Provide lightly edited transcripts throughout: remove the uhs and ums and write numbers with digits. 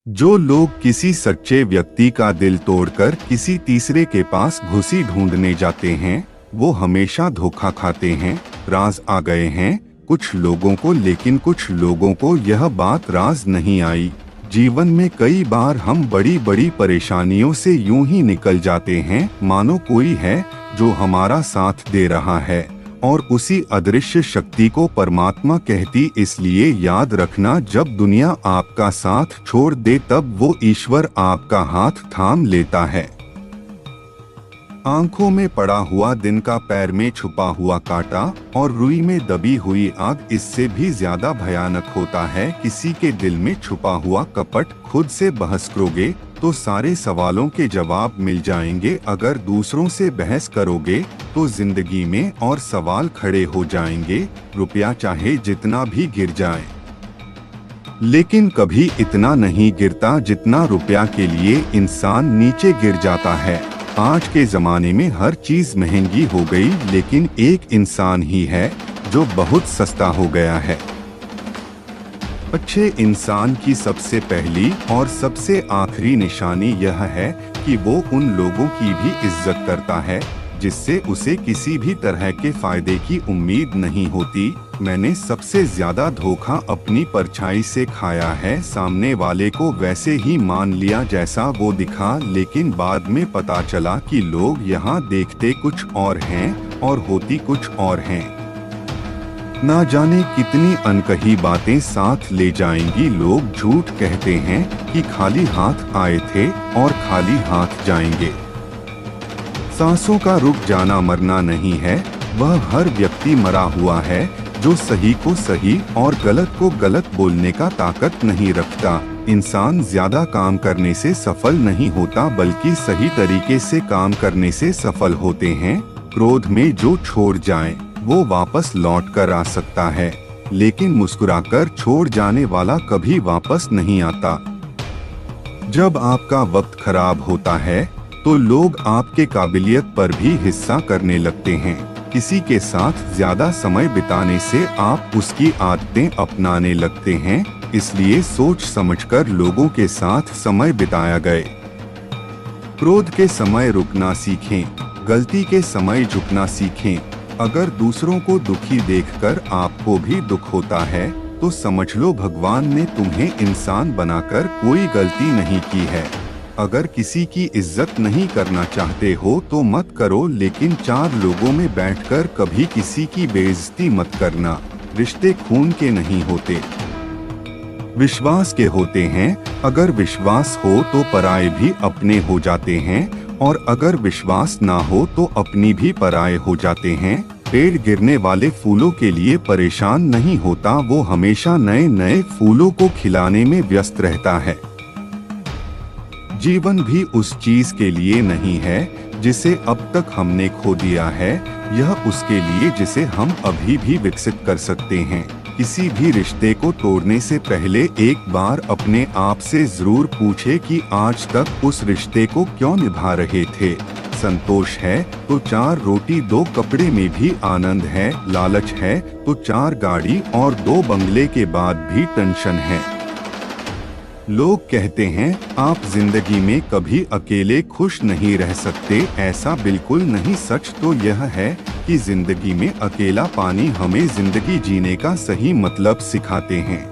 जो लोग किसी सच्चे व्यक्ति का दिल तोड़कर किसी तीसरे के पास घुसी ढूंढने जाते हैं, वो हमेशा धोखा खाते हैं। राज आ गए हैं कुछ लोगों को, लेकिन कुछ लोगों को यह बात राज नहीं आई। जीवन में कई बार हम बड़ी बड़ी परेशानियों से यूं ही निकल जाते हैं, मानो कोई है जो हमारा साथ दे रहा है और उसी अदृश्य शक्ति को परमात्मा कहती। इसलिए याद रखना, जब दुनिया आपका साथ छोड़ दे तब वो ईश्वर आपका हाथ थाम लेता है। आंखों में पड़ा हुआ दिन का, पैर में छुपा हुआ कांटा और रुई में दबी हुई आग इससे भी ज्यादा भयानक होता है। किसी के दिल में छुपा हुआ कपट। खुद से बहस करोगे तो सारे सवालों के जवाब मिल जाएंगे। अगर दूसरों से बहस करोगे तो जिंदगी में और सवाल खड़े हो जाएंगे। रुपया चाहे जितना भी गिर जाए, लेकिन कभी इतना नहीं गिरता जितना रुपया के लिए इंसान नीचे गिर जाता है। आज के जमाने में हर चीज महंगी हो गई, लेकिन एक इंसान ही है जो बहुत सस्ता हो गया है। अच्छे इंसान की सबसे पहली और सबसे आखिरी निशानी यह है कि वो उन लोगों की भी इज्जत करता है जिससे उसे किसी भी तरह के फायदे की उम्मीद नहीं होती। मैंने सबसे ज्यादा धोखा अपनी परछाई से खाया है। सामने वाले को वैसे ही मान लिया जैसा वो दिखा, लेकिन बाद में पता चला कि लोग यहाँ देखते कुछ और हैं और होती कुछ और हैं। ना जाने कितनी अनकही बातें साथ ले जाएंगी। लोग झूठ कहते हैं कि खाली हाथ आए थे और खाली हाथ जाएंगे। सांसों का रुक जाना मरना नहीं है, वह हर व्यक्ति मरा हुआ है जो सही को सही और गलत को गलत बोलने का ताकत नहीं रखता। इंसान ज्यादा काम करने से सफल नहीं होता, बल्कि सही तरीके से काम करने से सफल होते हैं। क्रोध में जो छोड़ जाए वो वापस लौट कर आ सकता है, लेकिन मुस्कुराकर छोड़ जाने वाला कभी वापस नहीं आता। जब आपका वक्त खराब होता है तो लोग आपके काबिलियत पर भी हिस्सा करने लगते हैं। किसी के साथ ज्यादा समय बिताने से आप उसकी आदतें अपनाने लगते हैं, इसलिए सोच समझकर लोगों के साथ समय बिताया गए। क्रोध के समय रुकना सीखें, गलती के समय झुकना सीखें। अगर दूसरों को दुखी देखकर आपको भी दुख होता है तो समझ लो भगवान ने तुम्हें इंसान बनाकर कोई गलती नहीं की है। अगर किसी की इज्जत नहीं करना चाहते हो तो मत करो, लेकिन चार लोगों में बैठकर कभी किसी की बेइज्जती मत करना। रिश्ते खून के नहीं होते, विश्वास के होते हैं। अगर विश्वास हो तो पराये भी अपने हो जाते हैं, और अगर विश्वास ना हो तो अपनी भी पराये हो जाते हैं। पेड़ गिरने वाले फूलों के लिए परेशान नहीं होता, वो हमेशा नए नए फूलों को खिलाने में व्यस्त रहता है। जीवन भी उस चीज के लिए नहीं है जिसे अब तक हमने खो दिया है, यह उसके लिए जिसे हम अभी भी विकसित कर सकते हैं। किसी भी रिश्ते को तोड़ने से पहले एक बार अपने आप से जरूर पूछे कि आज तक उस रिश्ते को क्यों निभा रहे थे। संतोष है तो 4 रोटी 2 कपड़े में भी आनंद है। लालच है तो 4 गाड़ी और 2 बंगले के बाद भी टेंशन है। लोग कहते हैं आप जिंदगी में कभी अकेले खुश नहीं रह सकते, ऐसा बिल्कुल नहीं। सच तो यह है कि जिंदगी में अकेला पानी हमें जिंदगी जीने का सही मतलब सिखाते हैं।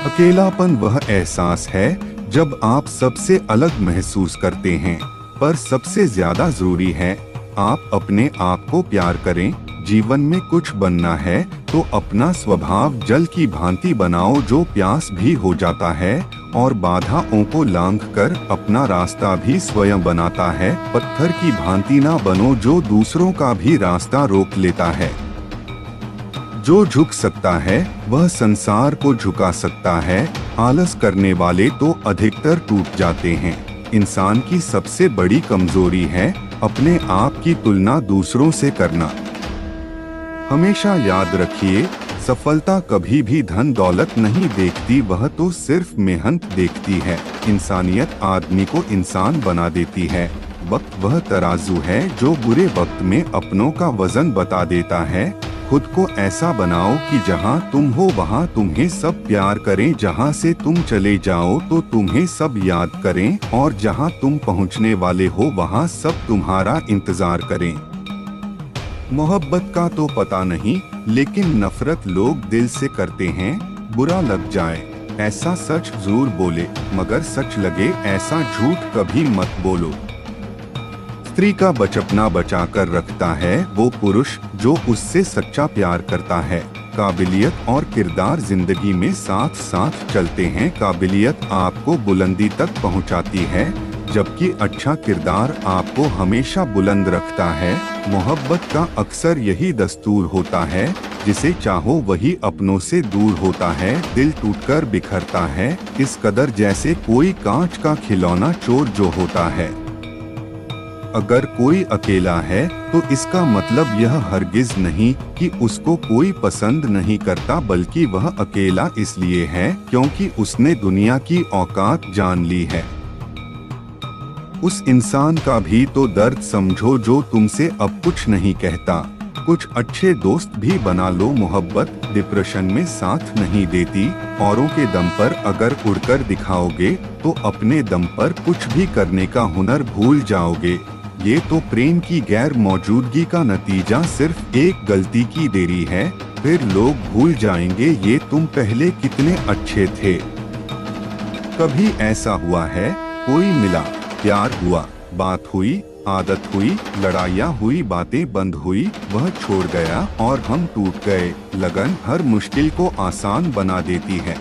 अकेलापन वह एहसास है जब आप सबसे अलग महसूस करते हैं, पर सबसे ज्यादा जरूरी है आप अपने आप को प्यार करें। जीवन में कुछ बनना है तो अपना स्वभाव जल की भांति बनाओ जो प्यास भी हो जाता है और बाधाओं को लांघकर अपना रास्ता भी स्वयं बनाता है। पत्थर की भांति ना बनो जो दूसरों का भी रास्ता रोक लेता है। जो झुक सकता है वह संसार को झुका सकता है। आलस करने वाले तो अधिकतर टूट जाते हैं। इंसान की सबसे बड़ी कमजोरी है अपने आप की तुलना दूसरों से करना। हमेशा याद रखिए, सफलता कभी भी धन दौलत नहीं देखती, वह तो सिर्फ मेहनत देखती है। इंसानियत आदमी को इंसान बना देती है। वक्त वह तराजू है जो बुरे वक्त में अपनों का वजन बता देता है। खुद को ऐसा बनाओ कि जहाँ तुम हो वहाँ तुम्हें सब प्यार करें, जहाँ से तुम चले जाओ तो तुम्हें सब याद करें, और जहाँ तुम पहुँचने वाले हो वहाँ सब तुम्हारा इंतजार करें। मोहब्बत का तो पता नहीं, लेकिन नफरत लोग दिल से करते हैं। बुरा लग जाए ऐसा सच जरूर बोले, मगर सच लगे ऐसा झूठ कभी मत बोलो। स्त्री का बचपना बचा कर रखता है वो पुरुष जो उससे सच्चा प्यार करता है। काबिलियत और किरदार जिंदगी में साथ साथ चलते हैं। काबिलियत आपको बुलंदी तक पहुंचाती है, जबकि अच्छा किरदार आपको हमेशा बुलंद रखता है। मोहब्बत का अक्सर यही दस्तूर होता है, जिसे चाहो वही अपनों से दूर होता है। दिल टूटकर बिखरता है इस कदर जैसे कोई कांच का खिलौना चोर जो होता है। अगर कोई अकेला है तो इसका मतलब यह हरगिज नहीं कि उसको कोई पसंद नहीं करता, बल्कि वह अकेला इसलिए है क्योंकि उसने दुनिया की औकात जान ली है। उस इंसान का भी तो दर्द समझो जो तुमसे अब कुछ नहीं कहता। कुछ अच्छे दोस्त भी बना लो। मोहब्बत डिप्रेशन में साथ नहीं देती। औरों के दम पर अगर उड़कर दिखाओगे तो अपने दम पर कुछ भी करने का हुनर भूल जाओगे। ये तो प्रेम की गैर मौजूदगी का नतीजा सिर्फ एक गलती की देरी है, फिर लोग भूल जाएंगे ये तुम पहले कितने अच्छे थे। कभी ऐसा हुआ है कोई मिला, प्यार हुआ, बात हुई, आदत हुई, लड़ाइयाँ हुई, बातें बंद हुई, वह छोड़ गया और हम टूट गए। लगन हर मुश्किल को आसान बना देती है।